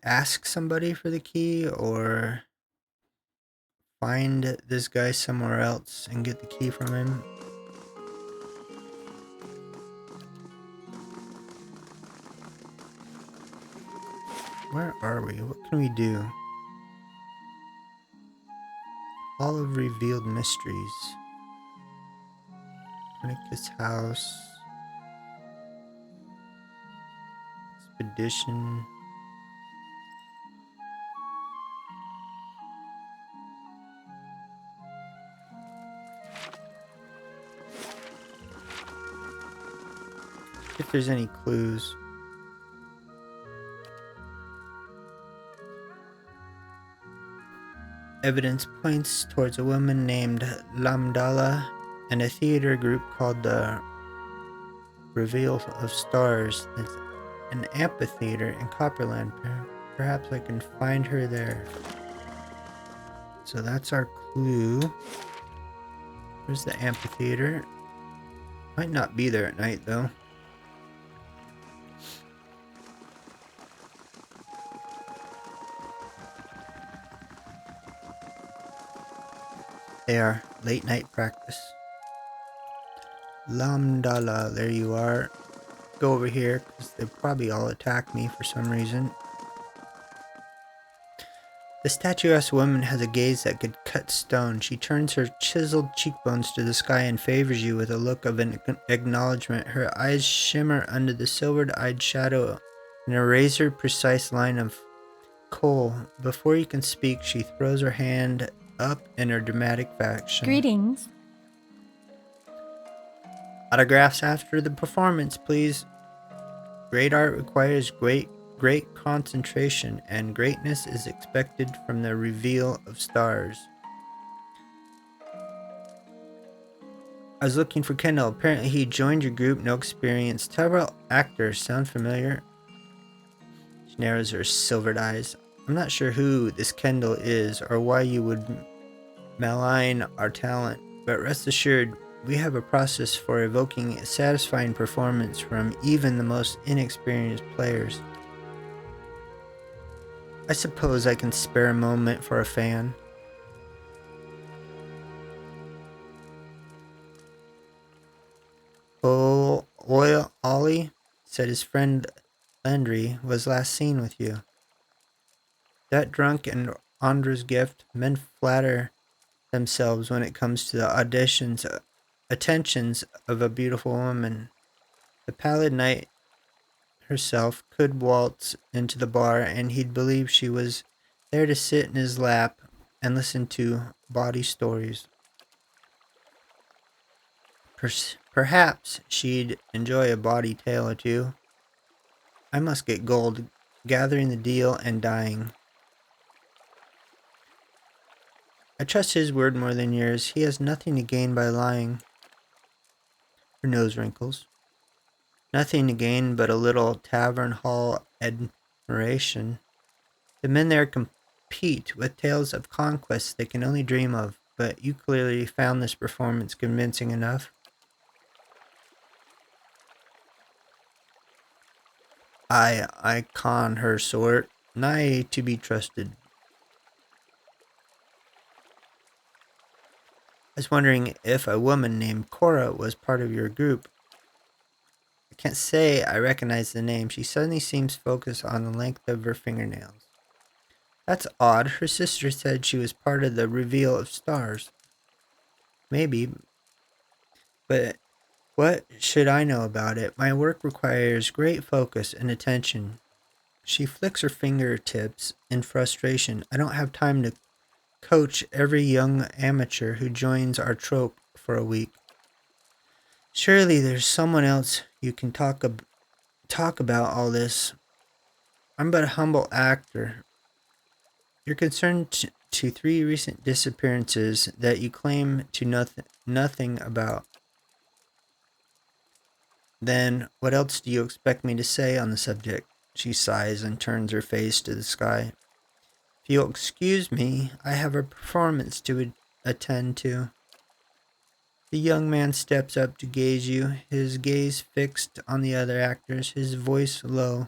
ask somebody for the key or find this guy somewhere else and get the key from him. Where are we? What can we do? All of revealed mysteries. Copernicus house. Expedition. If there's any clues. Evidence points towards a woman named Lamdala and a theater group called the Reveal of Stars. It's an amphitheater in Copperland. Perhaps I can find her there. So that's our clue. There's the amphitheater. Might not be there at night though. They are late night practice. Lamdala, there you are. Go over here because they probably all attack me for some reason. The statuesque woman has a gaze that could cut stone. She turns her chiseled cheekbones to the sky and favors you with a look of acknowledgement. Her eyes shimmer under the silvered-eyed shadow in a razor-precise line of coal. Before you can speak, she throws her hand up in her dramatic fashion. Greetings. Autographs after the performance, please. Great art requires great concentration, and greatness is expected from the reveal of stars. I was looking for Kendall. Apparently he joined your group. No experience. Several actors sound familiar. She narrows her silvered eyes. I'm not sure who this Kendall is or why you would malign our talent, but rest assured, we have a process for evoking a satisfying performance from even the most inexperienced players. I suppose I can spare a moment for a fan. Oh, Ollie said his friend Landry was last seen with you. That drunk and Andra's gift, men flatter themselves when it comes to the attentions of a beautiful woman. The pallid knight herself could waltz into the bar and he'd believe she was there to sit in his lap and listen to bawdy stories. Perhaps she'd enjoy a bawdy tale or two. I must get gold, gathering the deal and dying. I trust his word more than yours. He has nothing to gain by lying. Her nose wrinkles. Nothing to gain but a little tavern hall admiration. The men there compete with tales of conquests they can only dream of, but you clearly found this performance convincing enough. I con her sort, nigh to be trusted. I was wondering if a woman named Cora was part of your group. I can't say I recognize the name. She suddenly seems focused on the length of her fingernails. That's odd. Her sister said she was part of the reveal of stars. Maybe, but what should I know about it? My work requires great focus and attention. She flicks her fingertips in frustration. I don't have time to coach every young amateur who joins our troupe for a week. Surely there's someone else you can talk about all this. I'm but a humble actor. You're concerned to 3 recent disappearances that you claim to nothing about. Then what else do you expect me to say on the subject? She sighs and turns her face to the sky. If you'll excuse me, I have a performance to attend to. The young man steps up to gaze you, his gaze fixed on the other actors, his voice low.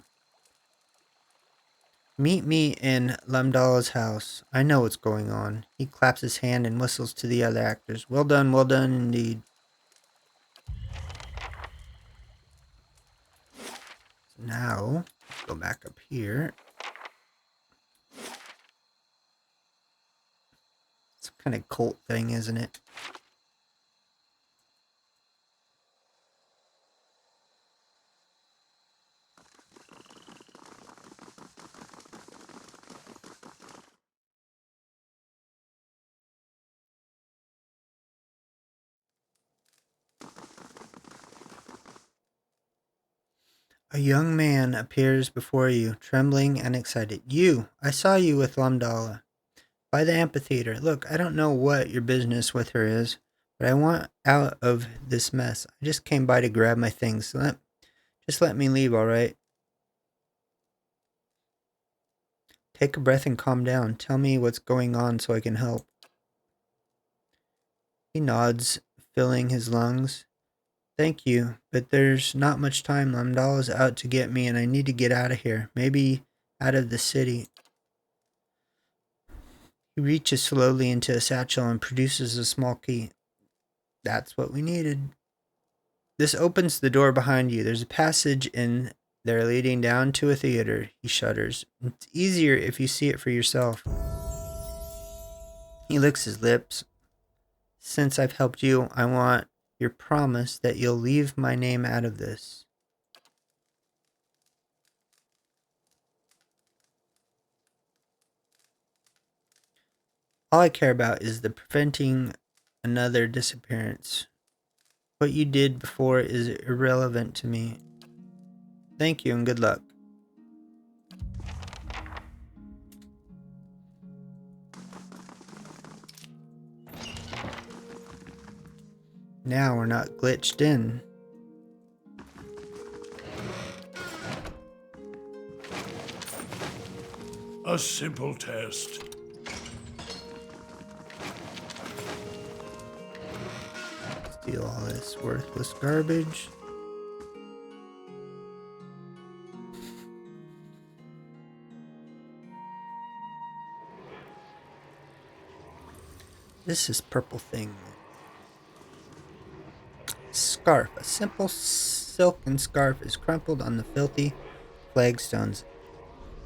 Meet me in Lamdala's house. I know what's going on. He claps his hand and whistles to the other actors. Well done indeed. So now, let's go back up here. It's kind of cult thing, isn't it? A young man appears before you, trembling and excited. You! I saw you with Lamdala. By the amphitheater. Look, I don't know what your business with her is, but I want out of this mess. I just came by to grab my things. So just let me leave, all right? Take a breath and calm down. Tell me what's going on so I can help. He nods, filling his lungs. Thank you, but there's not much time. Lamdala's out to get me, and I need to get out of here. Maybe out of the city. He reaches slowly into a satchel and produces a small key. That's what we needed. This opens the door behind you. There's a passage in there leading down to a theater. He shudders. It's easier if you see it for yourself. He licks his lips. Since I've helped you, I want your promise that you'll leave my name out of this. All I care about is the preventing another disappearance. What you did before is irrelevant to me. Thank you and good luck. Now we're not glitched in. A simple test. Steal all this worthless garbage. This is purple thing. Scarf. A simple silken scarf is crumpled on the filthy flagstones.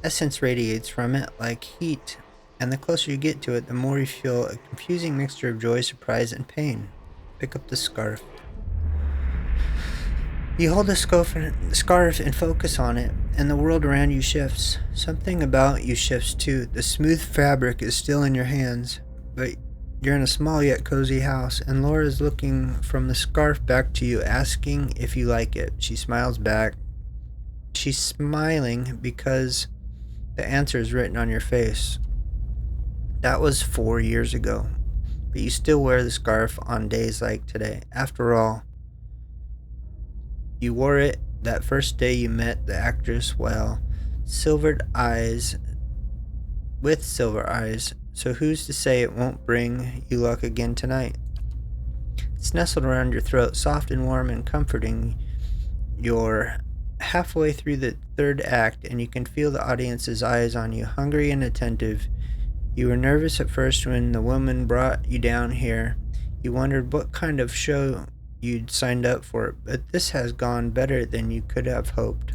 Essence radiates from it like heat, and the closer you get to it, the more you feel a confusing mixture of joy, surprise, and pain. Pick up the scarf. You hold the scarf and focus on it, and the world around you shifts. Something about you shifts too. The smooth fabric is still in your hands, but you're in a small yet cozy house, and Laura is looking from the scarf back to you, asking if you like it. She smiles back. She's smiling because the answer is written on your face. That was 4 years ago, but you still wear the scarf on days like today. After all, you wore it that first day you met the actress with silver eyes, so who's to say it won't bring you luck again tonight? It's nestled around your throat, soft and warm and comforting. You're halfway through the third act, and you can feel the audience's eyes on you, hungry and attentive. You were nervous at first when the woman brought you down here. You wondered what kind of show you'd signed up for, but this has gone better than you could have hoped.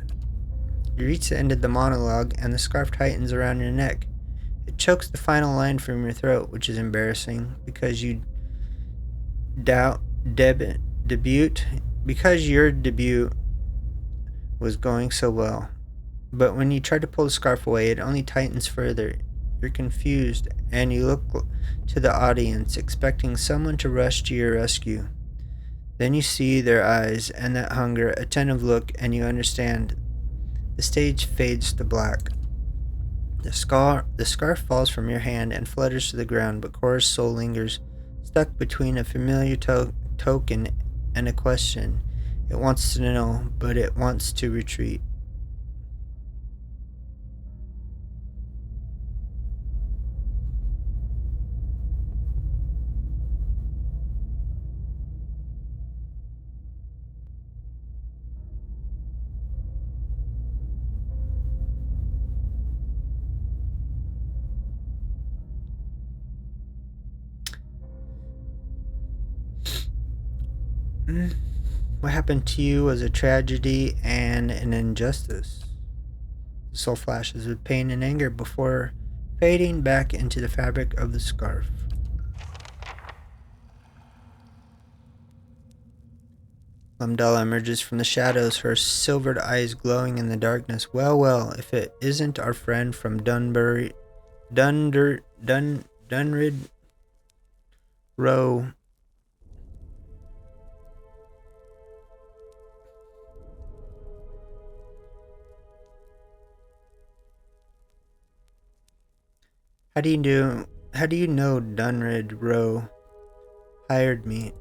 You reach the end of the monologue, and the scarf tightens around your neck. It chokes the final line from your throat, which is embarrassing because you because your debut was going so well. But when you try to pull the scarf away, it only tightens further. You're confused, and you look to the audience, expecting someone to rush to your rescue. Then you see their eyes and that hunger, attentive look, and you understand. The stage fades to black. The scarf falls from your hand and flutters to the ground, but Cora's soul lingers, stuck between a familiar token and a question. It wants to know, but it wants to retreat. What happened to you was a tragedy and an injustice. The soul flashes with pain and anger before fading back into the fabric of the scarf. Lamdala emerges from the shadows, her silvered eyes glowing in the darkness. Well, if it isn't our friend from Dunrid Row. How do you know Dunrid Row hired me?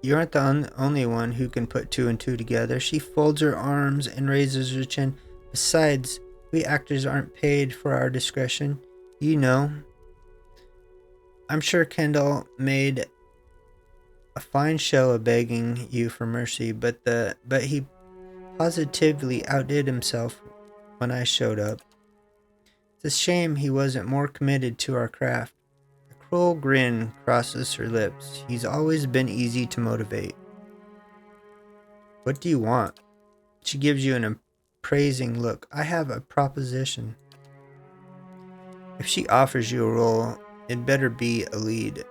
You aren't the only one who can put two and two together. She folds her arms and raises her chin. Besides, we actors aren't paid for our discretion. You know. I'm sure Kendall made a fine show of begging you for mercy, but he positively outdid himself when I showed up. It's a shame he wasn't more committed to our craft. A cruel grin crosses her lips. He's always been easy to motivate. What do you want? She gives you an appraising look. I have a proposition. If she offers you a role, it better be a lead.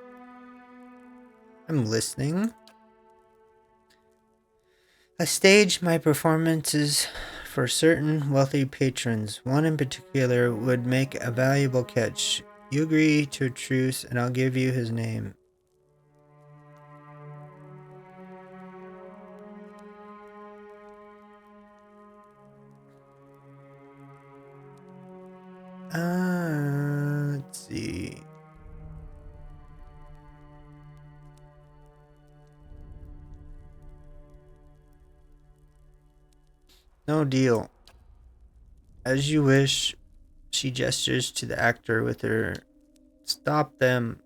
I'm listening. I stage my performances for certain wealthy patrons. One in particular would make a valuable catch. You agree to a truce, and I'll give you his name. Let's see. No deal. As you wish, she gestures to the actor with her. Stop them.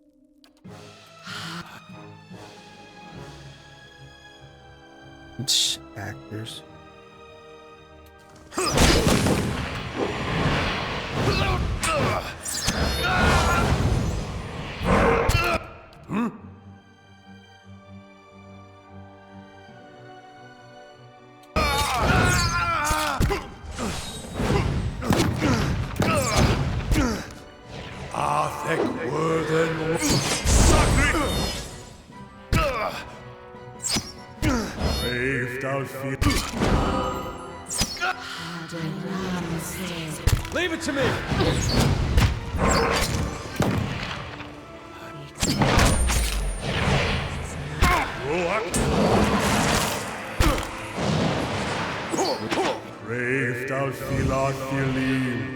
Shh, actors. Leave it to me! Brave Dalfilat Filim.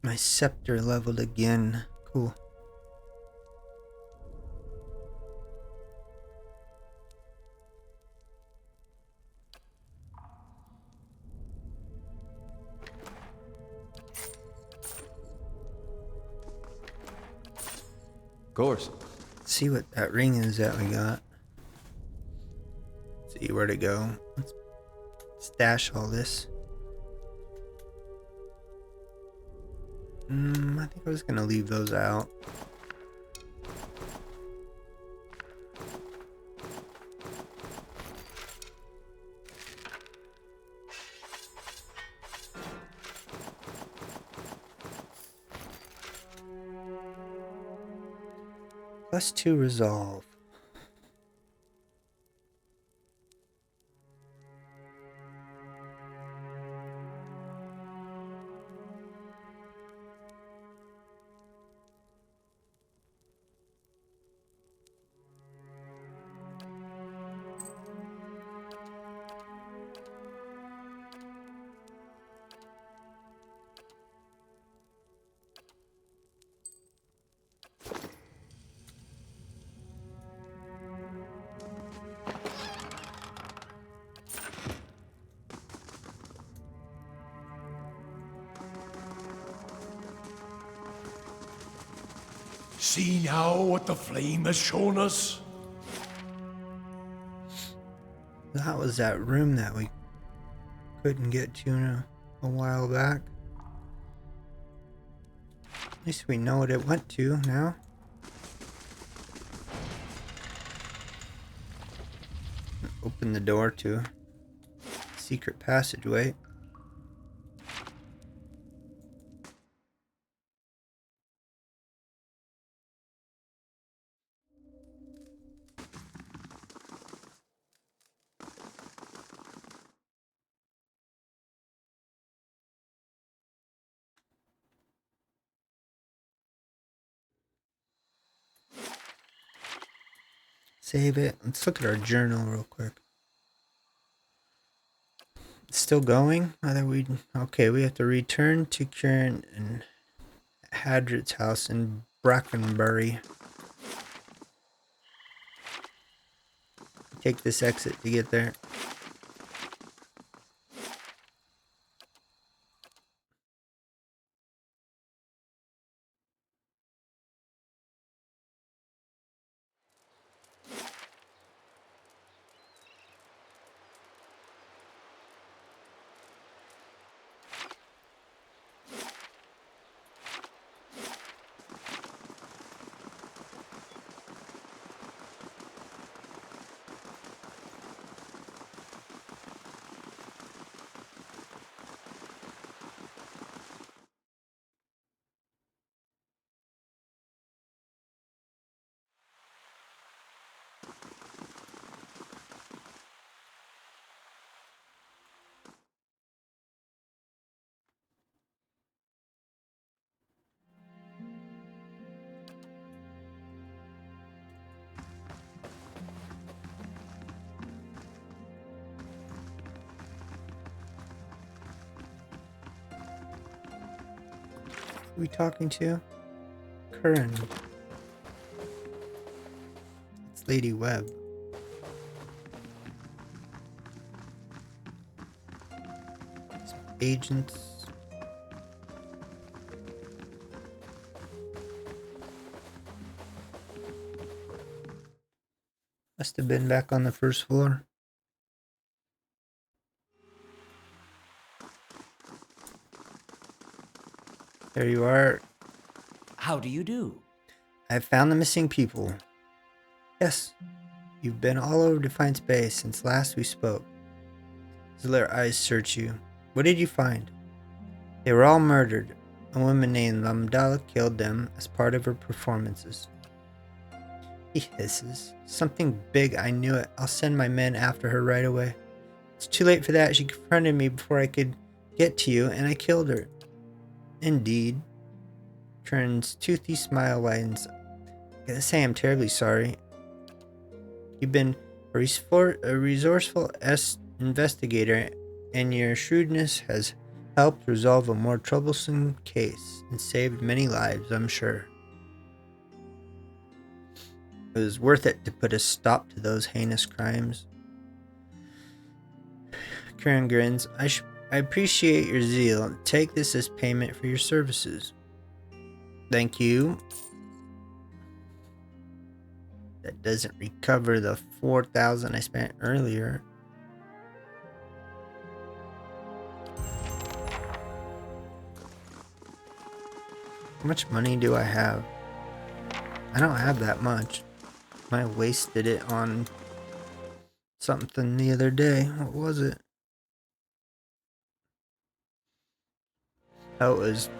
My scepter leveled again. Cool. Of course. Let's see what that ring is that we got. Let's see where to go. Let's stash all this. I think I was gonna leave those out. +2 resolve. See now what the flame has shown us? That was that room that we couldn't get to a while back. At least we know what it went to now. Open the door to a secret passageway. Save it. Let's look at our journal real quick. It's still going? Okay, we have to return to Kieran and Hadrit's house in Brackenbury. Take this exit to get there. Who are we talking to? Curran. It's Lady Webb. Some agents. Must have been back on the first floor. There you are. How do you do? I've found the missing people. Yes, you've been all over Defiance Bay since last we spoke. His let her eyes search you. What did you find? They were all murdered. A woman named Lamdala killed them as part of her performances. He hisses. Something big, I knew it. I'll send my men after her right away. It's too late for that. She confronted me before I could get to you, and I killed her. Indeed. Kern's toothy smile widens. I gotta say I'm terribly sorry. You've been a resourceful investigator, and your shrewdness has helped resolve a more troublesome case and saved many lives, I'm sure. It was worth it to put a stop to those heinous crimes. Karen grins. I appreciate your zeal. Take this as payment for your services. Thank you. That doesn't recover the 4,000 I spent earlier. How much money do I have? I don't have that much. I wasted it on something the other day. What was it? Oh, it was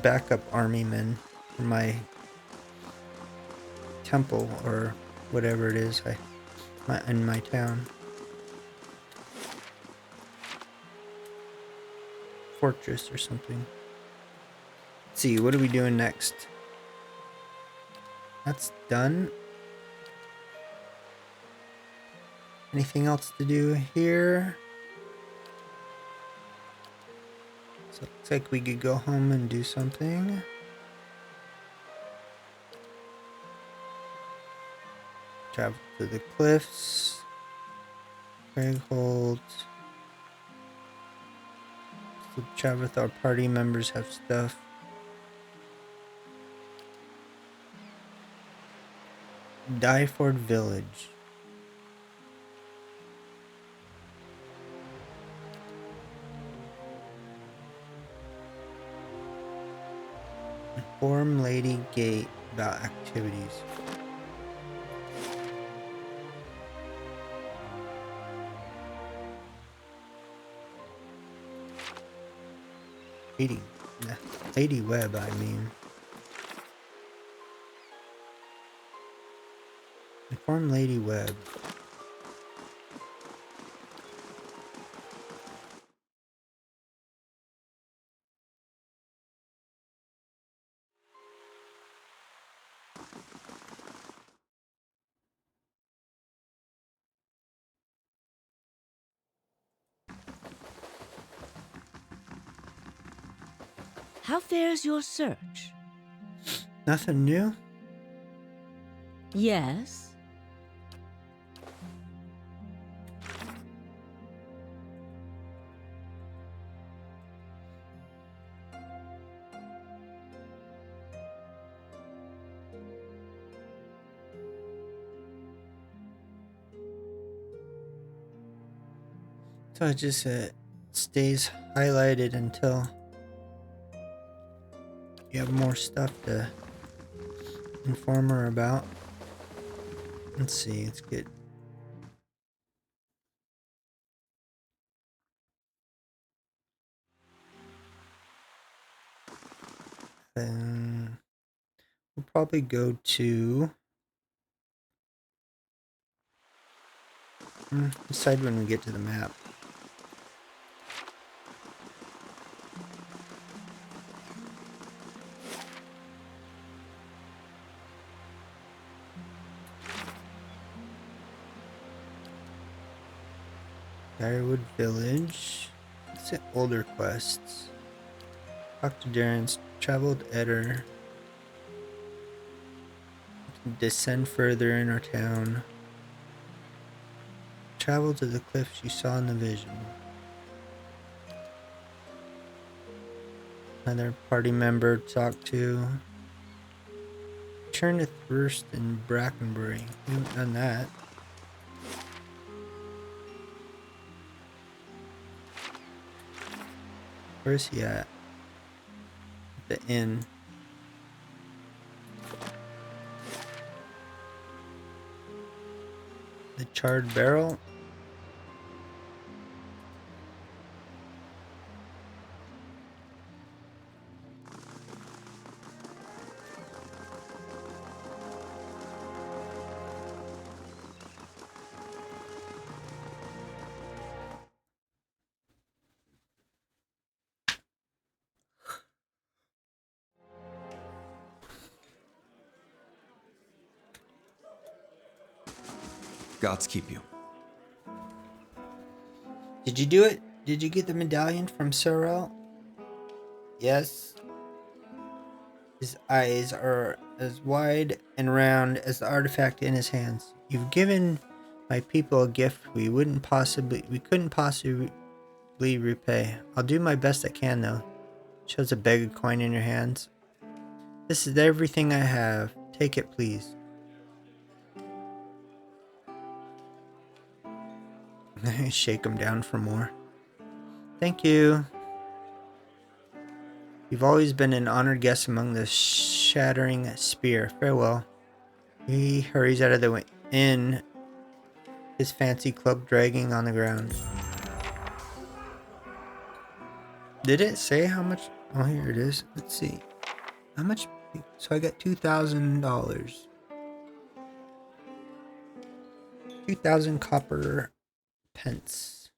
backup army men for my temple or whatever it is in my town. Fortress or something. Let's see, what are we doing next? That's done. Anything else to do here? So it looks like we could go home and do something. Travel to the cliffs. Craighold. So chat with our party members, have stuff. Dyford Village. Inform Lady Gate about activities. Lady, nah, Lady Webb, I mean. Inform Lady Webb. How fares your search? Nothing new? Yes. So it just stays highlighted until you have more stuff to inform her about. Let's see, let's get. Then we'll probably go to. Decide when we get to the map. Direwood Village. Let's hit older quests. Talk to Darren's traveled Eder. Descend further in our town. Travel to the cliffs you saw in the vision. Another party member to talk to. Return to Thirst and Brackenbury. We haven't done that. Where's he at? The inn. The Charred Barrel. Gods keep you. Did you do it? Did you get the medallion from Sorrel? Yes. His eyes are as wide and round as the artifact in his hands. You've given my people a gift we couldn't possibly repay. I'll do my best I can though. Shows a bag of coin in your hands. This is everything I have. Take it, please. Shake him down for more. Thank you. You've always been an honored guest among the Shattering Spear. Farewell. He hurries out of the inn, his fancy cloak dragging on the ground. Did it say how much? Oh, here it is. Let's see. How much? So I got $2,000. 2,000 copper pence.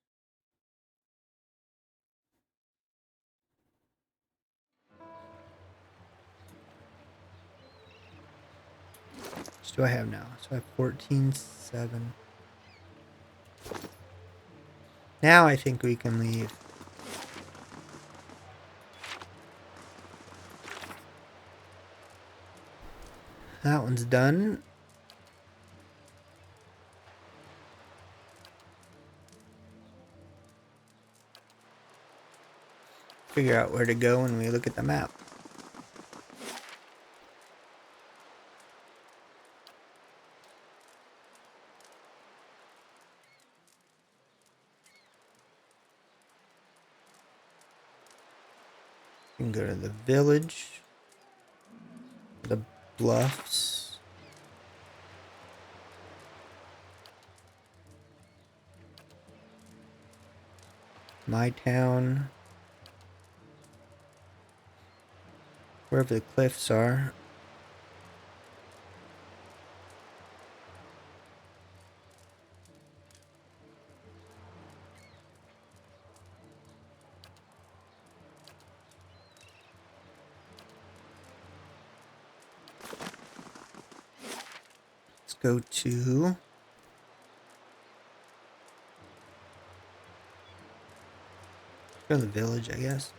What do I have now? So I have 14,700. Now I think we can leave. That one's done. Figure out where to go when we look at the map. We can go to the village. Bluffs. My town. Wherever the cliffs are. Let's go to the village, I guess.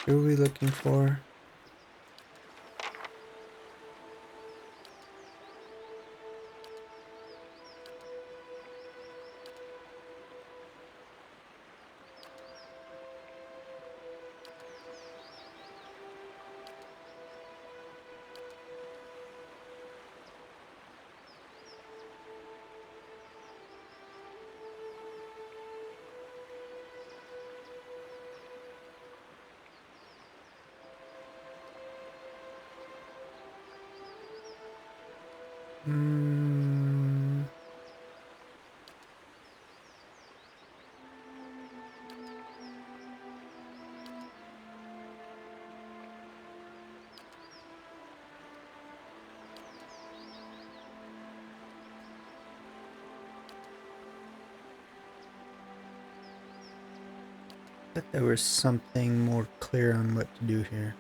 Who are we looking for? Thought there was something more clear on what to do here.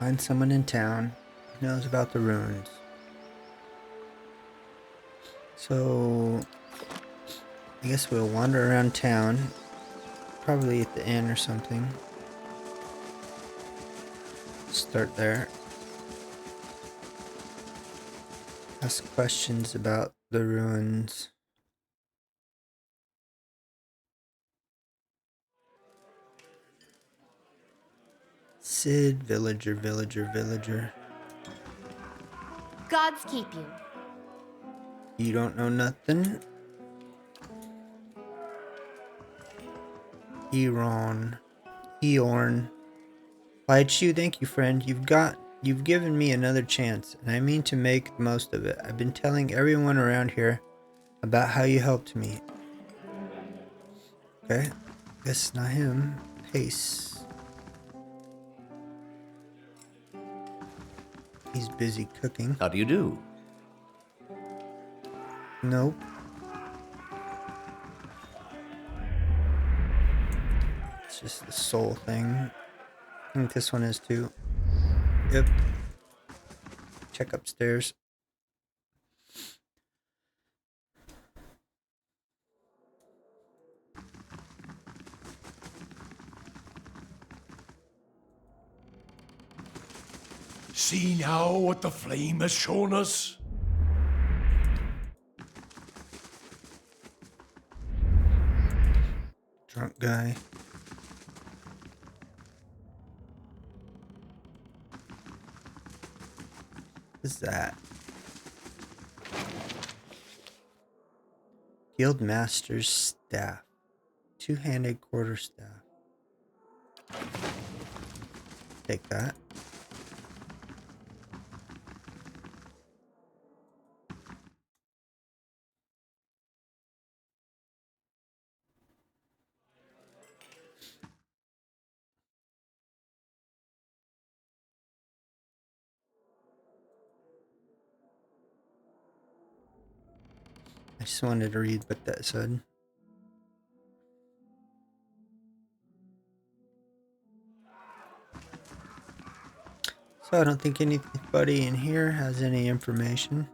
Find someone in town who knows about the ruins. So, I guess we'll wander around town. Probably at the inn or something. Start there. Ask questions about the ruins. Sid, villager, villager, villager. Gods keep you. You don't know nothing? Eorn. Why, it's you, thank you, friend. You've given me another chance, and I mean to make the most of it. I've been telling everyone around here about how you helped me. Okay, guess not him. Pace. He's busy cooking. How do you do? Nope. It's just the soul thing. I think this one is too. Yep. Check upstairs. See now what the flame has shown us? Drunk guy. What's that? Guild Master's staff. Two-handed quarterstaff. Take that. I just wanted to read what that said. So I don't think anybody in here has any information.